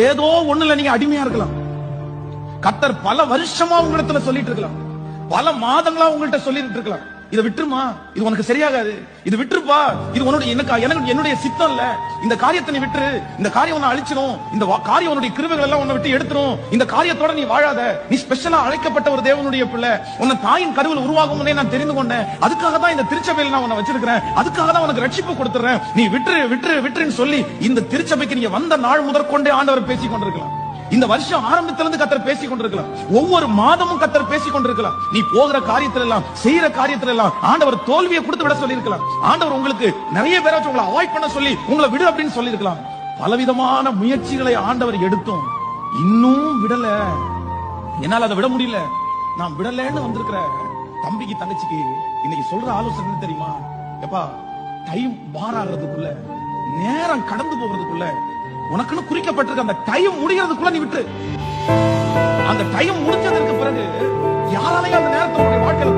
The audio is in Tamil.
ஏதோ ஒண்ணுல நீங்க அடிமையா இருக்கலாம். கர்த்தர் பல வருஷமா உங்களிடத்துல சொல்லிட்டு இருக்கலாம், பல மாதங்களா உங்கள்கிட்ட சொல்லிட்டு இருக்கலாம், இதை விட்டுருமா, இது உனக்கு சரியாகாது, இது விட்டுருப்பா, இது உன்னுடைய எனக்கு என்னுடைய சித்தம் இல்ல, இந்த காரியத்தை நீ விட்டுரு, இந்த காரியம் உன்னை அழிச்சிடும், இந்த காரியம் உன்னுடைய கிருபைகள் எல்லாம் உன்னை விட்டு எடுத்துரும், இந்த காரியத்தோட நீ வாழாத, நீ ஸ்பெஷலா அழைக்கப்பட்ட ஒரு தேவனுடைய பிள்ளை, உன்னை தாயின் கருவில் உருவாகும் முன்னே நான் தெரிந்து கொண்டேன், அதுக்காக தான் இந்த திருச்சபையில் நான் உன்னை வச்சிருக்கிறேன், அதுக்காக தான் உனக்கு ரட்சிப்பு கொடுத்துறேன், நீ விட்டுரு விட்டுரு விட்டுருன்னு சொல்லி இந்த திருச்சபைக்கு நீங்க வந்த நாள் முதற்கொண்டே ஆண்டவர் பேசிக் கொண்டிருக்கலாம். இந்த வருஷம் ஆரம்பத்திலிருந்து கர்த்தர் பேசிக் கொண்டிருக்கலாம், ஒவ்வொரு மாதமும் கர்த்தர் பேசிக் கொண்டிருக்கலாம். நீ போகிற காரியத்துல எல்லாம், செய்யற காரியத்துல எல்லாம் ஆண்டவர் தோல்வியை கொடுத்து விட சொல்லி இருக்கலாம். ஆண்டவர் உங்களுக்கு நிறைய பேரை உங்களை அவாய்ட் பண்ண சொல்லி உங்களை விடு அப்படின்னு சொல்லி இருக்கலாம். பலவிதமான முயற்சிகளை ஆண்டவர் எடுத்தும் இன்னும் விடல. என்னால அதை விட முடியல, நான் விடலன்னு வந்திருக்கிற தம்பிக்கு தங்கச்சிக்கு இன்னைக்கு சொல்ற ஆலோசனை என்ன தெரியுமா? எப்பா, டைம் மாறாகிறதுக்குள்ள, நேரம் கடந்து போகிறதுக்குள்ள, உனக்குன்னு குறிக்கப்பட்டிருக்க அந்த டைம் முடிகிறதுக்குள்ள நீ விட்டு, அந்த டைம் முடிஞ்சதற்கு பிறகு யாராலையும் அந்த நேரத்தை உங்களுடைய வாழ்க்கையில